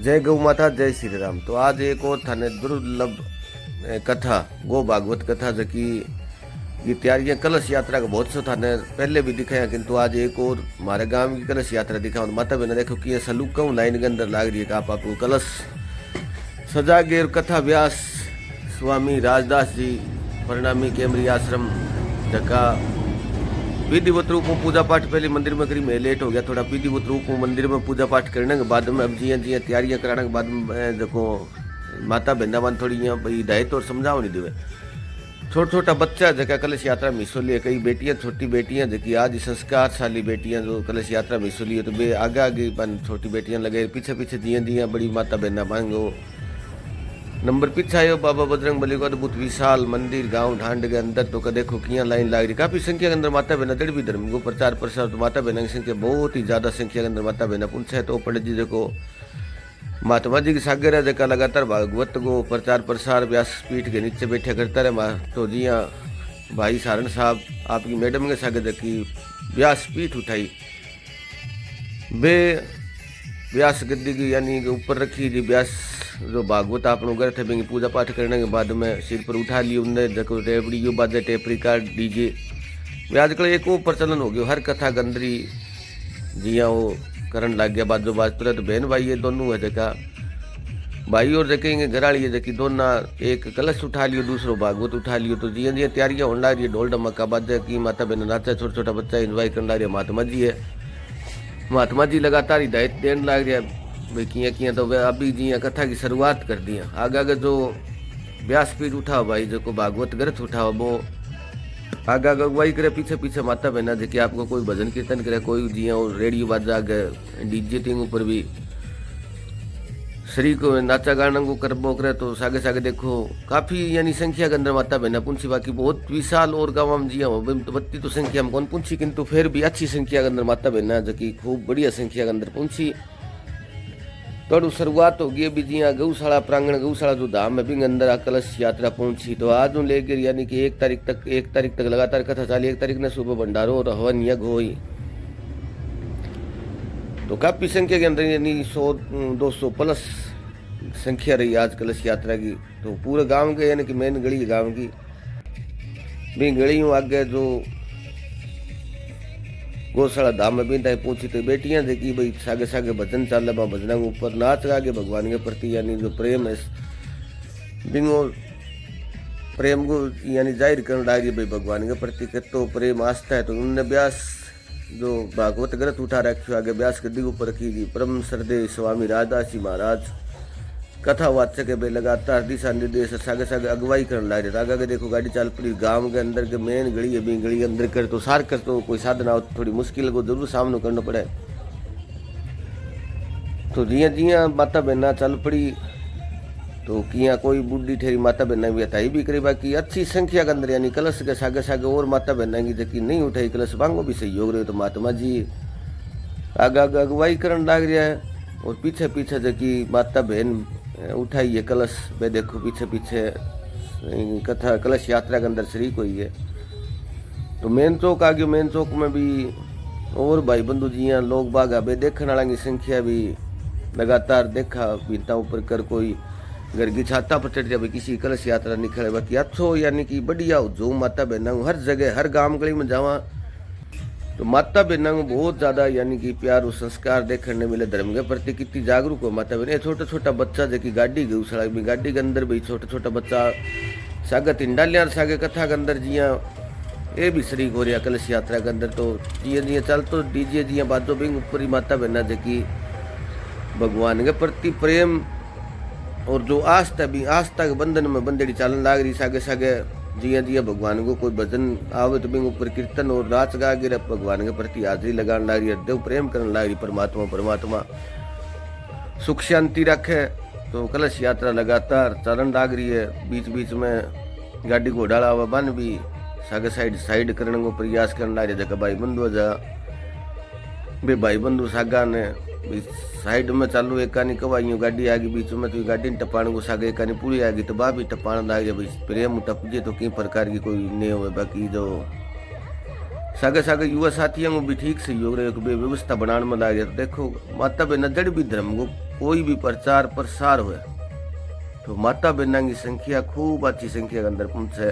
जय गौ माता जय श्री राम। तो आज एक और थाने दुर्लभ कथा गो भागवत कथा जकी ये तैयारियां कलश यात्रा का बहुत सो थाने पहले भी दिखाया, किंतु आज एक और हमारे गांव की कलश यात्रा दिखा। माता बहना देखो कि सलूका लाइन के अंदर लाग रही है। आप आपको कलश सजा गेर कथा व्यास स्वामी राजदास जी परिणामी केमरी आश्रम जका विधिवत रूप में पूजा पाठ पहले मंदिर में करी। मैं लेट हो गया थोड़ा। विधिवत रूप में मंदिर में पूजा पाठ करने के बाद में अब जिया जिया तैयारियां कराने के बाद में देखो माता बहना थोड़ी भाई हिदायत और समझाओ नहीं देवे। छोटा छोटा बच्चा जगह कलश यात्रा में हिस्सों लिए, कई बेटियां छोटी बेटियां जबकि आज संस्कारशाली बेटियां जो कलश यात्रा में हिस्सों लिए, तो वे आगे आगे छोटी बेटियां लगे पीछे पीछे जिया जिया बड़ी माता बहना मांगो नंबर पीछे आयो। बाबा बजरंग बली को अद्भुत विशाल मंदिर गांव ढांड के अंदर तो देखो किया लाइन लाग रही। काफी संख्या के अंदर माता बहना दड़ भी धर्म को प्रचार प्रसार, तो माता बहना की संख्या बहुत ही ज्यादा संख्या के अंदर माता बहना पूछे। तो पंडित जी देखो महात्मा जी की सागर है जका लगातार भागवत को प्रचार प्रसार व्यासपीठ के नीचे बैठे करता रहे। तो जी हाँ भाई सारण साहब आपकी मैडम के सागर जकी व्यासपीठ उठाई बे व्यास गद्दी की यानी ऊपर रखी जी व्यास जो भागवत आप लोग गए थे बेंगी पूजा पाठ करने के बाद में सिर पर उठा ली उनने जको टेपड़ी यो बाजे टेपरी कार्ड डीजे वे आजकल एक वो प्रचलन हो गया। हर कथा गंदरी जिया वो करन लग गया बाजो बाज तुरंत बहन भाई ये दोनों है जका भाई और जकेंगे घराली है जकी दोनों एक कलश उठा लियो दूसरो भागवत उठा लियो। तो जिया जिया तैयारियां होने लग रही है, ढोल डमका बाजे की माता बहन नाचा, छोटा छोटा बच्चा एंजॉय करने लग रहा है। महात्मा जी है, महात्मा जी लगातार हिदायत देने लग रहा है भाई किया किया। तो वे अभी जी कथा की शुरुआत कर दी। आगे आगे जो व्यासपीठ उठा भाई जो को भागवत ग्रंथ उठा वो आगे आगे अगुवाई करे, पीछे पीछे माता बहना जी आपको कोई भजन कीर्तन करे, कोई जी रेडियो बाजा आगे डीजे टिंग ऊपर भी श्री को नाचा गाना को करबो करे। तो सागे सागे देखो काफी यानी संख्या के अंदर माता बहना पूछी। बाकी बहुत विशाल और गाँव में जी हाँ बत्ती तो संख्या में कौन पूछी, किंतु फिर भी अच्छी संख्या के अंदर माता बहना जो की खूब बढ़िया संख्या के अंदर पूछी। तो शुरुआत होगी अभी जी गौशाला प्रांगण गौशाला जो धाम है भी अंदर कलश यात्रा पहुंची। तो आज लेकर यानी कि 1 तारीख तक लगातार कथा चाली। 1 तारीख ने सुबह भंडारो और हवन यज्ञ हुई। तो काफी संख्या के अंदर यानी 100-200 प्लस संख्या रही आज कलश यात्रा की। तो पूरे गांव के यानी कि मेन गली गांव की भी गली आगे जो गौशाला धाम में बिंदा पहुंची। तो बेटियां देखी भाई सागे सागे भजन चाल भजना के ऊपर नाच गा भगवान के प्रति यानी जो प्रेम है बिंगो प्रेम को यानी जाहिर करने लगी भाई भगवान के प्रति कितो प्रेम आस्था है। तो उनने व्यास जो भागवत ग्रंथ उठा रखी आगे व्यास गद्दी ऊपर रखी जी परम श्रद्धेय स्वामी राजदास जी महाराज कथा वाचक है भाई लगातार दिशा निर्देश सागे सागे अगुवाई करने लग रहे। आगे आगे देखो गाड़ी चाल पड़ी गांव के अंदर के मेन गली है भी गली अंदर कर तो सार कर तो कोई साधन आओ थोड़ी मुश्किल को जरूर सामना करना पड़े। तो जिया जिया माता बहना चल पड़ी तो किया कोई बुढ़ी ठेरी माता बहना भी हथाई भी करी। बाकी अच्छी संख्या के अंदर यानी कलश के सागे सागे और माता बहना की जबकि नहीं उठाई कलश मांगो भी सहयोग रहे। तो महात्मा जी आगे आगे अगुवाई करने लग रहा है और पीछे पीछे जबकि माता बहन उठाई है कलश वे देखो पीछे पीछे कथा कलश यात्रा के अंदर शरीक हुई है। तो मेन चौक आ गयो। मेन चौक में भी और भाई बंधु जी लोग बाग बे देखने वाला की संख्या भी लगातार देखा बीता ऊपर कर कोई घर की छाता पर चढ़ जाए किसी कलश यात्रा निकले। बाकी अच्छो यानी कि बढ़िया जो माता बहना हर जगह हर गांव गली में जावा तो माता बहना को बहुत ज्यादा यानी कि प्यार और संस्कार देखने मिले। धर्म के प्रति कितनी जागरूक हो माता बहन। छोटा छोटा बच्चा जो कि गाड़ी गौशाला में गाड़ी के अंदर भी छोटा छोटा बच्चा सागे तिंडालिया सागे कथा के अंदर जिया ये भी शरीक हो रहा कलश यात्रा के अंदर। तो जिया जिया चल तो डीजे जिया बाजो भी ऊपर ही माता बहना जो कि भगवान के प्रति प्रेम और जो आस्था भी आस्था के बंधन में बंदेड़ी चालन लाग रही। सागे सागे जिया जिया भगवान को कोई भजन आवे तो बिंग ऊपर कीर्तन और नाच गा गिर भगवान के प्रति हाजिरी लगाने लग रही है, देव प्रेम करने लग रही। परमात्मा परमात्मा सुख शांति रखे। तो कलश यात्रा लगातार चलन लग रही है। बीच बीच में गाड़ी घोड़ा आवा बन भी सागे साइड करने को प्रयास करने लग रही है। भाई बंधु जा बे भाई बंधु सागा ने साइड में चालू एकानी कवाइयों गाड़ी आ गई बीच में तो गाड़ी टपाने को सागे एकानी पूरी आ गई तो बा भी टपाना लग गया भाई प्रेम टप जे तो कई प्रकार की कोई नहीं हो। बाकी जो सागे सागे युवा साथियों को भी ठीक सहयोग रहे व्यवस्था बनाने में लग गया। तो देखो माता बहना जड़ भी धर्म को कोई भी प्रचार प्रसार हुए तो माता बहना की संख्या खूब अच्छी संख्या के अंदर पहुंचे।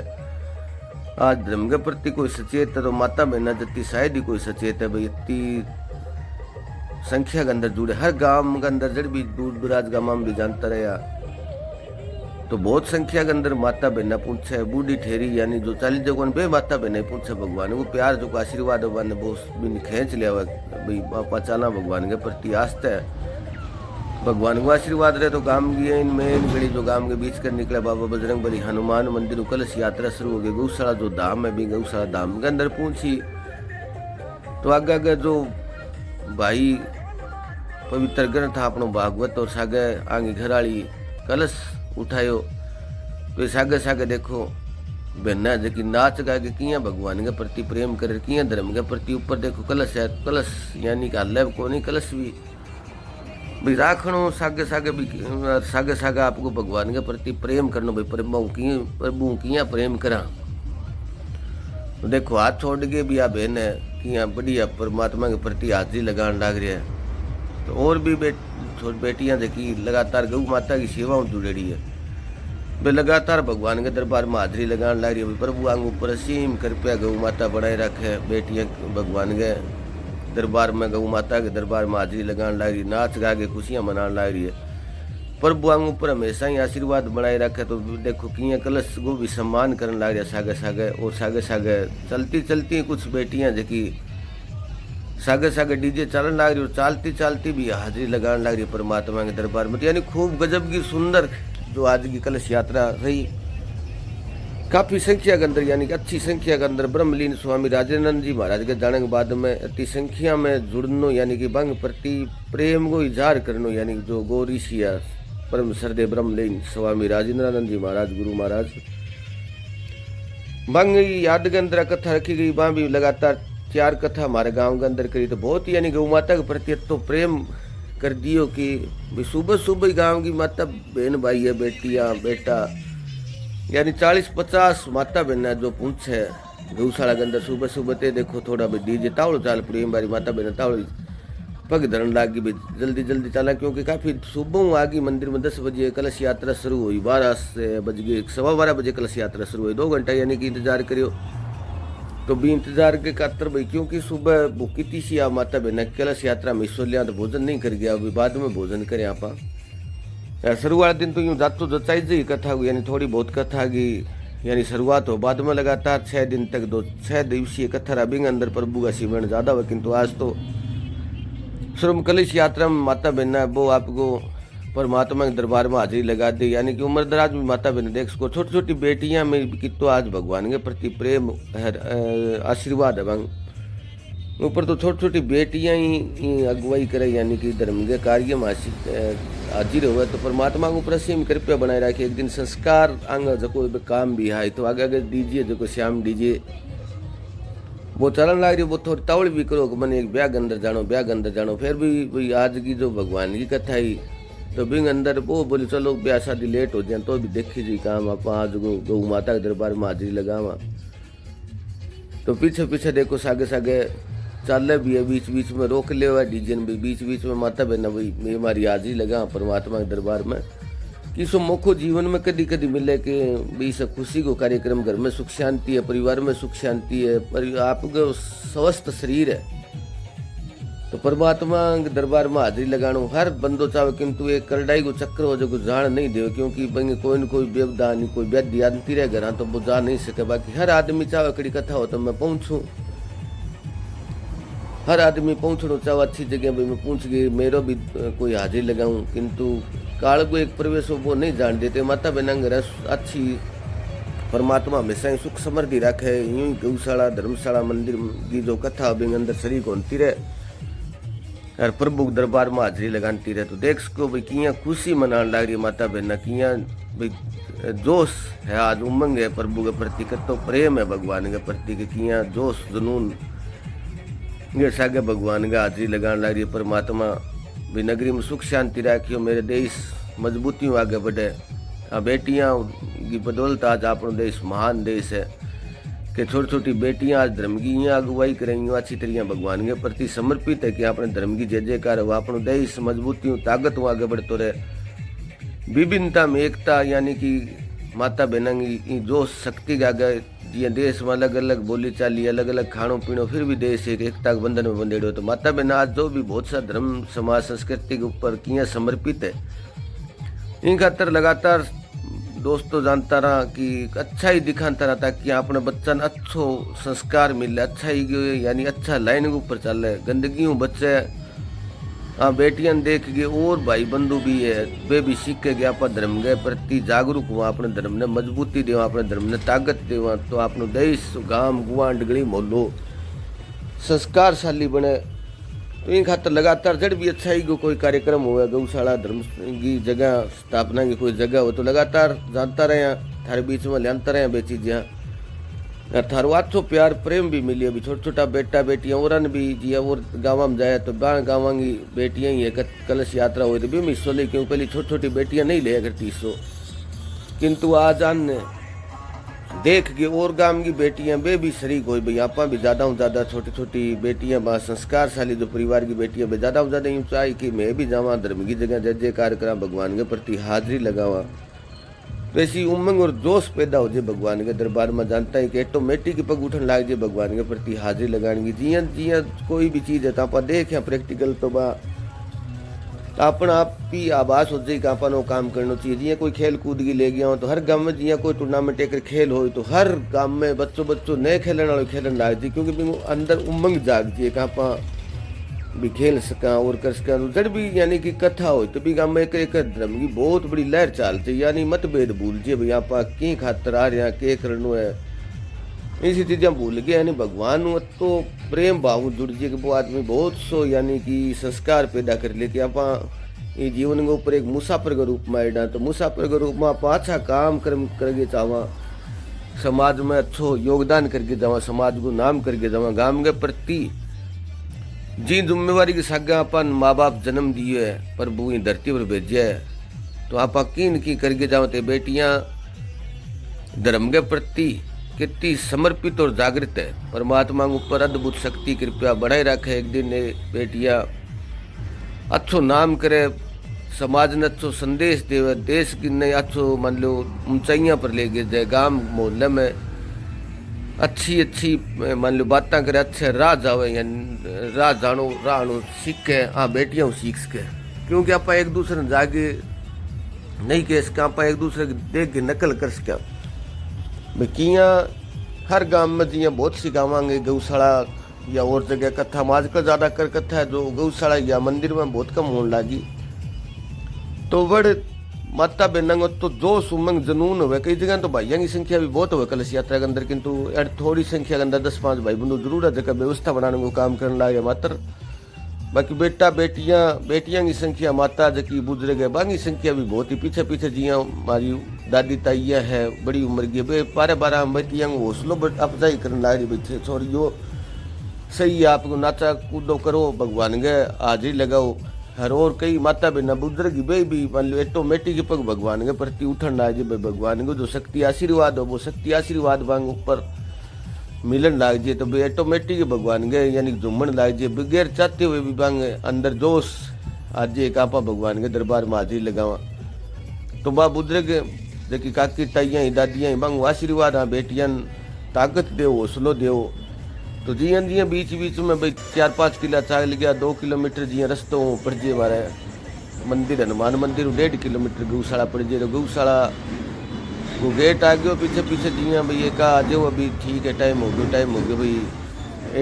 आज धर्म के प्रति कोई सचेत है तो माता बहना जितनी शायद ही कोई सचेत है भाई, इतनी संख्या के अंदर जुड़े। हर गांव के अंदर जड़ भी दूर दराज गांव में भी जानता रहा तो बहुत संख्या के अंदर माता बहना पूछे। बूढ़ी ठेरी यानी जो 40 जगह पे माता बहना पूछे भगवान को प्यार जो आशीर्वाद भगवान ने बहुत भी खींच लिया भाई बापा चाला भगवान के प्रति आस्था है। भगवान को आशीर्वाद रहे तो गांव की मेन गली जो गांव के बीच कर निकले बाबा बजरंग बली हनुमान मंदिर कलश यात्रा शुरू हो गई। गौशाला जो धाम है भी गौशाला धाम के अंदर पहुंची तो आगे आगे जो भाई पवित्र ग्रंथ था अपनो भागवत और सागे आगे घराली कलश उठायो तो सागे सागे देखो बहना जबकि नाच गा के किया भगवान के प्रति प्रेम करे किया धर्म के प्रति। ऊपर देखो कलश है, कलश यानी कि हल्ले को नहीं कलश भी राखणो सागे सागे आपको भगवान के प्रति प्रेम करनो भाई। प्रभु किया प्रेम करा तो देखो हाथ छोड़ के भी आ बहन है किया बढ़िया परमात्मा के प्रति हाजिरी लगान लग रही है। तो और भी बेटियां देखी लगातार गौ माता की सेवाओं जुड़ेड़ी है वे लगातार भगवान के दरबार में हाजिरी लगान लग रही है। प्रभु आंग ऊपर असीम कृपया गौ माता बनाए रखे। बेटियां भगवान के दरबार में गौ माता के दरबार में हाजिरी लगान लग रही, नाच गा के खुशियां मनाने लग रही है। प्रभु आंग ऊपर हमेशा ही आशीर्वाद बनाए रखे। तो देखो किया कलश को भी सम्मान करने लग रहा सागे सागे। और सागे सागे चलती चलती कुछ बेटियां जबकि सागे सागे डीजे चलन लग रही और चालती चालती भी हाजिरी लगाने लग रही परमात्मा के दरबार में। यानी खूब गजब की सुंदर जो आज की कलश यात्रा रही। काफी संख्या के अंदर यानी कि अच्छी संख्या के अंदर ब्रह्मलीन स्वामी राजेंद्र जी महाराज के जाने के बाद में अति संख्या में जुड़नो यानी कि बंग प्रति प्रेम को इजहार करनो यानी जो गौ ऋषि परम श्रद्धेय ब्रह्मलीन स्वामी राजेंद्रानंद जी महाराज गुरु महाराज बंग याद के अंदर कथा रखी गई। वहां भी लगातार 4 कथा हमारे गांव के अंदर करी तो बहुत ही यानी गौ माता के प्रति तो प्रेम कर दियो कि सुबह सुबह गांव की माता बहन भाई है बेटियां बेटा यानी 40-50 माता बहन जो पूछे गौशाला के अंदर सुबह सुबह ते देखो थोड़ा भी डीजे तावड़ो चाल पड़ी हमारी माता बहन तावड़ी पग धरण लागी भी जल्दी जल्दी चला क्योंकि काफी सुबह आ गई। मंदिर में 10 बजे कलश यात्रा शुरू हुई, 12 बज गए 12:15 बजे कलश यात्रा शुरू हुई। 2 घंटा यानी कि इंतजार करियो तो भी इंतजार के खातर भाई क्योंकि सुबह भूखी थी सी माता बहना कलश यात्रा में हिस्सो लिया तो भोजन नहीं कर गया। अभी बाद में भोजन करे आप शुरुआत दिन तो यूँ जातो जो चाहिए कथा हुई यानी थोड़ी बहुत कथा की यानी शुरुआत हो बाद में लगातार 6 दिन तक 6 दिवसीय कथा रबिंग अंदर प्रभु का सिमरण ज्यादा हुआ। किंतु आज तो श्रम कलश यात्रा में माता बहना वो आपको परमात्मा के दरबार में हाजिरी लगा दी यानी कि उम्र दराज में माता बहन देख सको। छोटी छोटी बेटियां में कि तो आज भगवान के प्रति प्रेम आशीर्वाद है। ऊपर तो छोटी छोटी बेटियां ही अगुवाई करे यानी कि धर्म के कार्य में हाजिर हुए तो परमात्मा को ऊपर असीम कृपया बनाए रखे। एक दिन संस्कार अंग जो काम भी है तो आगे आगे दीजिए जो श्याम दीजिए वो चलन लग रही वो थोड़ी तावड़ भी करो मैंने एक ब्याह अंदर जानो फिर भी आज की जो भगवान की कथा ही तो बिंग अंदर वो बोले चलो ब्याह शादी लेट हो जाए तो भी देखी जी काम आप आज गौ माता के दरबार में हाजिरी लगावा। तो पीछे पीछे देखो सागे सागे चल भी है बीच बीच में रोक ले हुआ डीजे भी बीच बीच में माता बहना भाई मैं हमारी हाजिरी लगा परमात्मा के दरबार में कि सो मौको जीवन में कदी कदी मिले कि भी सब खुशी को कार्यक्रम घर में सुख शांति है परिवार में सुख शांति है पर आपका स्वस्थ शरीर है तो परमात्मा के दरबार में हाजिरी लगानो हर बंदो चाहे किंतु एक करडाई को चक्कर हो जो जान नहीं दे क्योंकि कोई न कोई व्यवधान कोई व्याधि आती रहे घर तो वो जा नहीं सके। बाकी हर आदमी चाहे कड़ी कथा हो तो मैं पहुंचूं हर आदमी पहुंचना चाहे अच्छी जगह भाई मैं पूछ गई मेरो भी कोई हाजिरी लगाऊं किंतु काल को एक प्रवेश वो नहीं जान देते। माता बहना घर अच्छी परमात्मा हमेशा ही सुख समृद्धि रखे। यूं ही गौशाला धर्मशाला मंदिर की जो कथा बिंग अंदर शरीक होती रहे और प्रभु के दरबार में हाजिरी लगाती रहे तो देख सको भाई किया खुशी मनाने लग रही माता बहना किया भाई जोश है आज उमंग है प्रभु के प्रति तो प्रेम है भगवान के प्रति के किया जोश जुनून ये सागे भगवान का हाजिरी लगाने लग रही है। परमात्मा भी नगरी में सुख शांति रखियो मेरे देश मजबूती आगे बढ़े। बेटियां की बदौलत आज अपना देश महान देश है कि छोटी छोटी बेटियां आज धर्म की यहाँ अगुवाई करेंगी, अच्छी तरह भगवान के प्रति समर्पित है कि अपने धर्म की जय जयकार हो, अपनो देश मजबूती ताकत हो आगे बढ़ते रहे। विभिन्नता में एकता यानी कि माता बहना की जो शक्ति का आगे जी देश में अलग अलग बोली चाली, अलग अलग खाणो पीणो, फिर भी देश एक एकता के बंधन में बंधेड़ो। तो माता बहना आज जो भी बहुत सा धर्म समाज संस्कृति के ऊपर किया समर्पित है, इन खातर लगातार दोस्तों जानता रहा कि अच्छा ही दिखाता रहा ताकि अपने बच्चा ने अच्छो संस्कार मिले, अच्छा ही यानी अच्छा लाइन के ऊपर चले, गंदगी बच्चे हाँ बेटियां देख के और भाई बंधु भी है वे भी सीखे गए आप धर्म के प्रति जागरूक हुआ, अपने धर्म ने मजबूती देवा, अपने धर्म ने ताकत देवा, तो अपनो देश गांव गुआंढ गली मोहल्लो संस्कारशाली बने। तो इन खातर लगातार जड़ भी अच्छा ही कोई कार्यक्रम हुआ, गौशाला धर्म की जगह स्थापना की कोई जगह हो तो लगातार जानता रहे, थारे बीच में लाता रहे बे चीज़ें, थारो अच्छो प्यार प्रेम भी मिली। अभी छोटा छोटा बेटा बेटियां और भी जी और गाँव में जाए तो गाँव की बेटियां ही है कलश यात्रा हुई तो भी हिस्सों ले, क्यों पहले छोटी छोटी बेटियां नहीं ले करती हिस्सों, किंतु आज आने देख के और गांव की बेटियां वे भी शरीक हो भाई, आप भी ज़्यादा हूँ ज़्यादा छोटी छोटी बेटियां बा संस्कारशाली जो परिवार की बेटियां ज़्यादा हूँ ज़्यादा यूँ चाहे कि मैं भी जावा धर्म की जगह जय जयकार करा, भगवान के प्रति हाजिरी लगावा, वैसी उमंग और जोश पैदा हो जाए भगवान के दरबार में। जानता है कि ऑटोमेटिक पग उठन लाग जाए भगवान के प्रति हाजिरी लगाने की। जिया जिया कोई भी चीज़ है तो आप देखें प्रैक्टिकल तो बा अपना आप ही आभास हो जाए कि अपन काम करना चाहिए। जिया कोई खेल कूद की ले गया हो तो हर गांव में जिया कोई टूर्नामेंट एक खेल हो तो हर गांव में बच्चों नए खेलने वाले खेलन लाग जाए, क्योंकि अंदर उमंग जाग जाए कि आप भी खेल सका और कर सका। तो जड़ भी यानी कि कथा हो तो भी गांव में एक धर्म की बहुत बड़ी लहर चालती, यानी मतभेद भूल जाए भाई आप की खातर आ रहे के करना है, ऐसी चीज़ें भूल गए। यानी भगवान तो प्रेम भाव जुड़ जाए कि वो आदमी बहुत सो यानी कि संस्कार पैदा कर ले कि आप ये जीवन के ऊपर एक मुसाफिर के रूप में आएगा, तो मुसाफिर के रूप में आप अच्छा काम कर्म करके जावा, समाज में अच्छो योगदान करके जावा, समाज को नाम करके जावा, गांव के प्रति जी जिम्मेवारी के साथ अपन माँ बाप जन्म दिए है प्रभु ये धरती पर भेजे है, तो आप किन की करके जाओ तो बेटियां धर्म के प्रति कितनी समर्पित और जागृत है। परमात्मा के ऊपर अद्भुत शक्ति कृपया बढ़ाए रखे। एक दिन बेटियां अच्छो नाम करे, समाज ने अच्छो संदेश देवे, देश की ने अच्छो मान लो ऊंचाइयां पर ले गए जाए, गांव मोहल्ले में अच्छी अच्छी मान लो बातें करे, अच्छे राह जावे या राह जानो राह सीखे। हाँ बेटियां सीख सके, क्योंकि आप एक दूसरे ने जाके नहीं कह सका, आप एक दूसरे के देख के नकल कर सका भाई। किया हर गांव में जिया बहुत सी गाँव गौशाला या और जगह कथा में आजकल ज़्यादा कर कथा है जो गौशाला या मंदिर में बहुत कम होने लगी, तो बड़ माता बहना तो जोश उमंग जुनून हुए। कई जगह तो भाइयों की संख्या भी बहुत हुए कलश यात्रा के अंदर, किंतु थोड़ी संख्या के अंदर 10-5 भाई बंधु जरूर है जगह व्यवस्था बनाने को काम करने लगे मात्र। बाकी बेटा बेटियां की संख्या माता जबकि बुजुर्ग है बाकी संख्या भी बहुत ही पीछे पीछे जिया हमारी दादी ताइया है बड़ी उम्र की बे 12 बेटियां हौसलो अफजाई करने लग रही बैठे छोरियो सही है, आपको नाचा कूदो करो, भगवान के हाजिरी लगाओ। हर और कई माता बहना बुजुर्ग वे भी मान लो ऑटोमेटिक पग भगवान के प्रति उठन लाग जाए, भगवान को जो शक्ति आशीर्वाद हो वो शक्ति आशीर्वाद बांग ऊपर मिलन लाग जाए, तो भाई ऑटोमेटिक भगवान के यानी झूमन लाग जाए, बगैर चाहते हुए भी बांग अंदर जोश आज एक आपा भगवान के दरबार में हाजिरी लगावा। तो बा बुजुर्ग जबकि काकी ताइयां ही दादियां ही बांग आशीर्वाद हाँ बेटियां ताकत दो हौसलो दो। तो जियां जियां बीच बीच में भाई 4-5 किला चाल गया 2 किलोमीटर जियां रस्तों पड़ जाए हमारे मंदिर हनुमान मंदिर 1.5 किलोमीटर गौशाला पड़ जाए, तो गौशाला वो गेट आ गयो पीछे पीछे जियां भाई एक आ जाओ अभी ठीक है टाइम हो गया भाई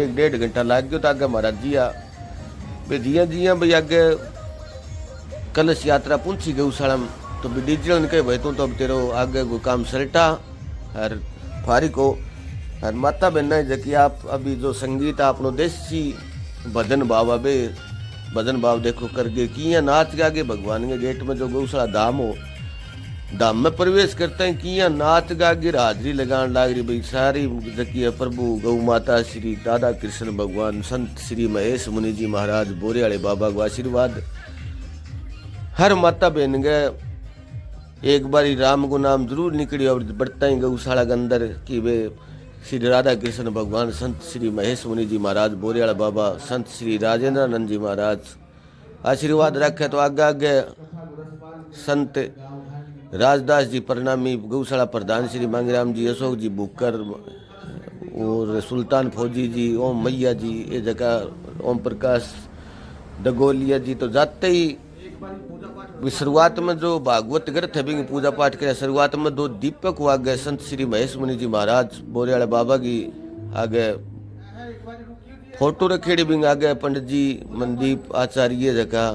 1-1.5 घंटा लग गयो तो आगे महाराज जी आ भाई जियां भाई आगे कलश यात्रा पहुंची गौशाला में, तो भाई डीजल ने कहे भाई तू तो अब तेरो आगे वो काम सलटा हर फारी को हर माता बहना जबकि आप अभी जो संगीत आपनो देसी भजन भाव अबे भजन भाव देखो करके किया नाच गा के भगवान के गेट में जो गौशाला धाम हो धाम में प्रवेश करते हैं किया नाच गा के हाजिरी लगान लाग रही भाई सारी जबकि प्रभु गौ माता श्री दादा कृष्ण भगवान संत श्री महेश मुनि जी महाराज बोरे वाले बाबा को आशीर्वाद हर माता बहन के एक बारी राम को नाम जरूर निकली और बढ़ता ही गौशाला के अंदर कि वे श्री राधा कृष्ण भगवान, संत श्री महेश मुनि जी महाराज, बोरियाल बाबा, संत श्री राजेंद्रानंद जी महाराज आशीर्वाद रखे। तो आगे आगे संत राजदास जी प्रणामी, गौशाला प्रधान श्री मांगराम जी, अशोक जी बुकर और सुल्तान फौजी जी, ओम मैया जी, ये जगह ओम प्रकाश डगोलिया जी। तो जाते ही शुरुआत में जो भागवत ग्रंथ है बिंग पूजा पाठ करे, शुरुआत में 2 दीपक हुआ गए संत श्री महेश मुनि जी महाराज, बोरियाल बाबा की आगे फोटो रखेड़ी बिंग आगे पंडित जी मनदीप आचार्य जगह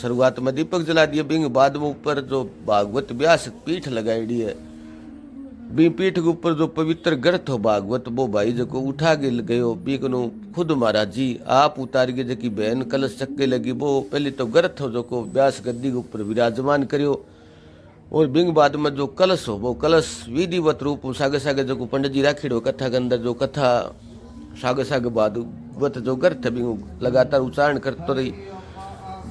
शुरुआत में दीपक जला दिए। बिंग बाद में ऊपर जो भागवत व्यास पीठ लगाईडी है, बी पीठ के ऊपर जो पवित्र ग्रंथ हो भागवत वो भाई जो को उठा के गयो, बीकनो खुद महाराज जी आप उतार के जकी बहन कलश चक्के लगी, वो पहले तो ग्रंथ हो जो को व्यास गद्दी के ऊपर विराजमान करियो। और बिंग बाद में जो कलश हो वो कलश विधिवत रूप सागे सागे जो पंडित जी राखीड़ो कथा के अंदर जो कथा सागे सागे भागवत जो ग्रंथ है बिंग लगातार उच्चारण करते रही।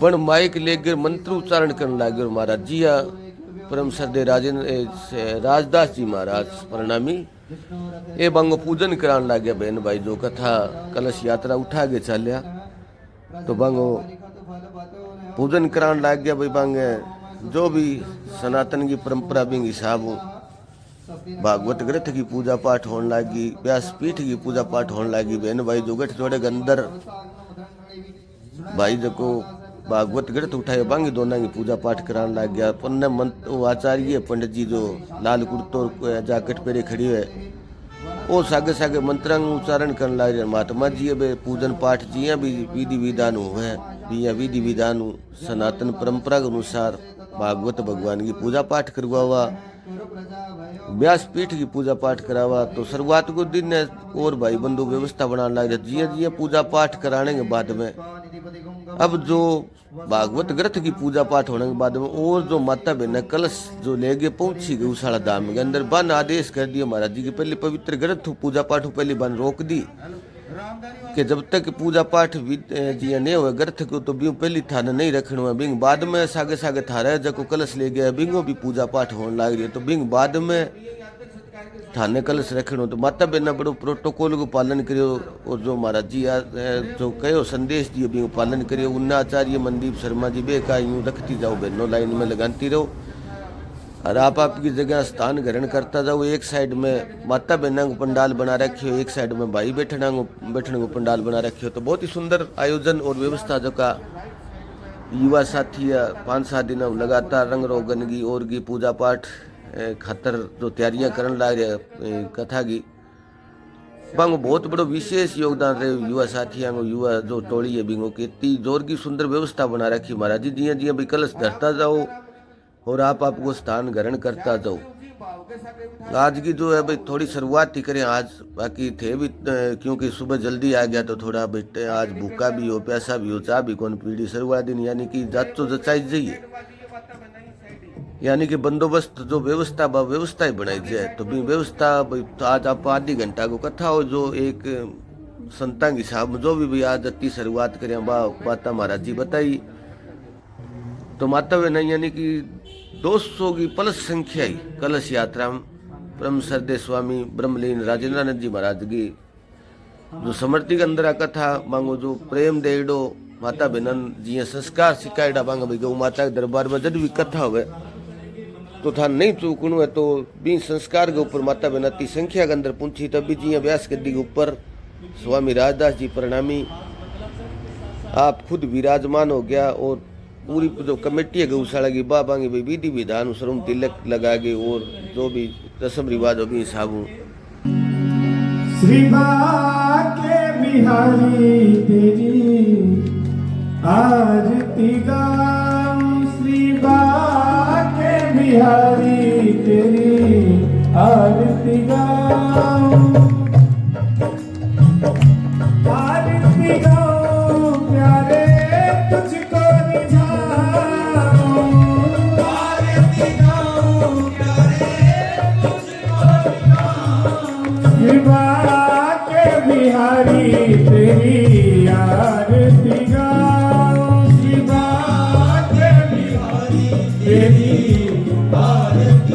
बण माइक लेकर मंत्र उच्चारण करने लगे महाराज जी परम श्रद्धेय राजदास जी महाराज प्रणामी ये बांगो पूजन कराने लगे। बहन भाई जो कथा कलश यात्रा उठा के चलिया तो बांगो पूजन कराने लग गया भाई। बांगे जो भी सनातन की परंपरा बिंग हिसाब भागवत ग्रंथ की पूजा पाठ होने लगी, व्यास पीठ की पूजा पाठ होने लगी। बहन भाई जो गठ जोड़े के अंदर भाई जो को भागवत ग्रंथ उठाए बांगी दोनों की पूजा पाठ कराने लग गया। पन्ने मंत्र आचार्य पंडित जी जो लाल कुर्तो जाकेट पेरे खड़ी है वो सागे सागे मंत्रांग उच्चारण करने लग रहे। महात्मा जी अब पूजन पाठ जी भी विधि विधान हुए बिया विधि विधान सनातन परंपरा के अनुसार भागवत भगवान की पूजा पाठ करवावा, व्यास पीठ की पूजा पाठ करावा। तो शुरुआत को दिन और भाई बंधु व्यवस्था बनाने लग रहे। जिया जिया पूजा पाठ कराने के बाद में अब जो भागवत ग्रंथ की पूजा पाठ होने के बाद में और जो माता बहन कलश जो लेके पहुंची गौशाला धाम के अंदर बन आदेश कर दिया महाराज जी की पहले पवित्र ग्रंथ पूजा पाठ पहले बन रोक दी कि जब तक पूजा पाठ जी नहीं हुए ग्रंथ को तो बिंग पहली थाने नहीं रखना है। बिंग बाद में सागे सागे थारा जको कलश ले गया बिंगो भी पूजा पाठ होने लग रही है। तो बिंग बाद में थाने कलश रखनो तो माता बहना बड़ो प्रोटोकॉल को पालन करियो और जो महाराज जी जो कहो संदेश दियो भी पालन करियो। उन्ना आचार्य मनदीप शर्मा जी बे का यूँ रखती जाओ बहनों लाइन में लगाती रहो और आप आपकी जगह स्थान ग्रहण करता जाओ। एक साइड में माता बहना को पंडाल बना रखियो, एक साइड में भाई बैठने को पंडाल बना रखियो। तो बहुत ही सुंदर आयोजन और व्यवस्था जो का युवा साथी 5-7 दिन लगातार रंग रोगन की और की पूजा पाठ खातर जो तैयारियां करने लग रहे कथा की बांगो बहुत बड़ो विशेष योगदान रहे युवा साथियों को। युवा जो टोली है बिंगो की इतनी जोर की सुंदर व्यवस्था बना रखी महाराज जी। जिया जिया भी कलश धरता जाओ और आप आपको स्थान ग्रहण करता जाओ। आज की जो है भाई थोड़ी शुरुआत ही करें आज, बाकी थे भी क्योंकि सुबह जल्दी आ गया तो थोड़ा भाई आज भूखा भी हो प्यासा भी हो चाह भी कौन पीड़ी शुरुआत दिन यानी कि जाचो जचाई जाइए यानी कि बंदोबस्त जो व्यवस्था ही बनाई जाए। तो भी व्यवस्था तो आज आप आधी घंटा को कथा हो जो एक संता के हिसाब में जो भी आज अति शुरुआत करें बात महाराज जी बताई। तो माता बहना यानी कि 200 की प्लस संख्या ही कलश यात्रा में परम श्रद्धेय स्वामी ब्रह्मलीन राजेंद्रानंद जी महाराज की जो समृद्धि के अंदर कथा मांगो जो प्रेम देड़ो माता बहन जी संस्कार सिखाईडा मांगो भाई गौ माता के दरबार में जब भी कथा हुए तो था नहीं चूकणु है। तो बी संस्कार के ऊपर माता बहन अति संख्या के अंदर पहुंची तभी जी व्यास गद्दी के ऊपर स्वामी राजदास जी प्रणामी आप खुद विराजमान हो गया और पूरी जो कमेटी है गौशाला की बाबा की विधि विधान स्वरूप तिलक लगा के और जो भी रस्म रिवाज होगी हिसाब श्री के बिहारी तेरी आरती गाऊं, श्री के बिहारी तेरी आरती गाऊं, आरती गाऊं प्यारे तुझको निभाऊं, आरती गाऊं प्यारे तुझको निभाऊं, के बिहारी तेरी आरती गाऊं, शिवा के बिहारी तेरी आरती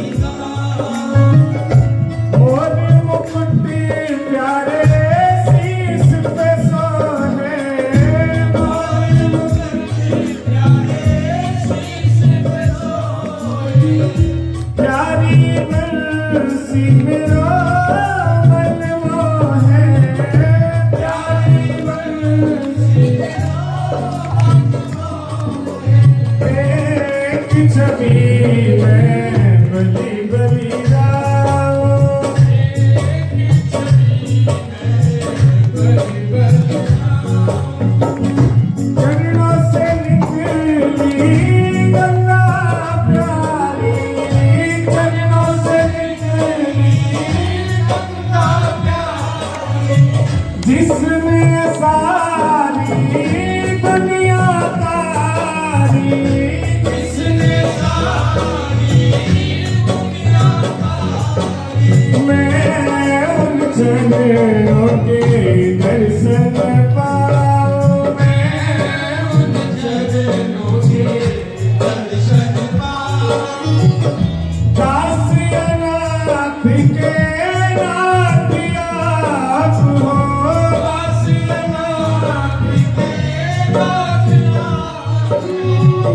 जिसने सारी दुनिया तारी, जिसने सारी दुनिया तारी, मैं उन चरणों के दर्शन पाऊं, मैं उन चरणों के दर्शन पाऊं। दास अनाथ के नाथ आप हो, दास अनाथ के नाथ आप हो।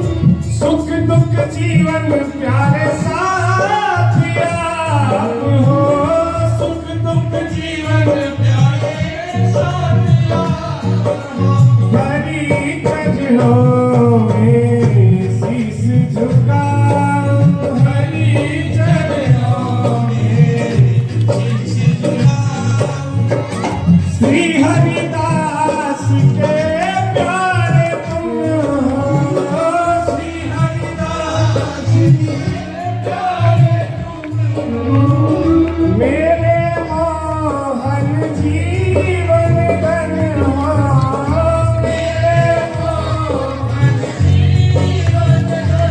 सुख दुख जीवन प्यारे साथ आप हो, सुख दुख जीवन प्यारे साथ आप हो। हरि चरणों में शीश झुकाऊं, हरि चरणों में शीश झुकाऊं। श्री हरिदास के प्यारे तुम हो, श्री हरिदास के प्यारे तुम हो। मेरे मोहन जीवन धन हो, मेरे मोहन जीवन धन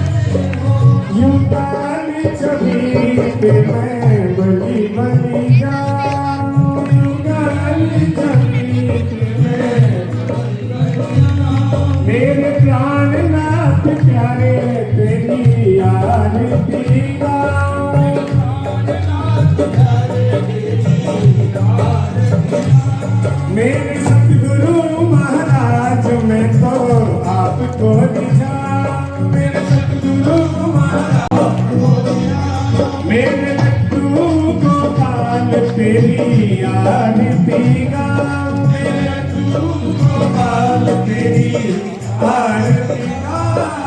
हो। यूं तान छवि पे मैं बली बली जाऊं, यूं तान छवि पे मैं बली बली जाऊं। मेरे प्राणनाथ प्यारे तेरी आरती गाऊं, प्राणनाथ प्यारे तेरी आरती गाऊं। मेरे सतगुरु महाराज मैं तो आपको दिखाऊं, मेरे सतगुरु महाराज आपको दिखाऊं। मेरे लड्डू गोपाल तेरी आरती गाऊं, मेरे लड्डू गोपाल तेरी आरती गाऊं।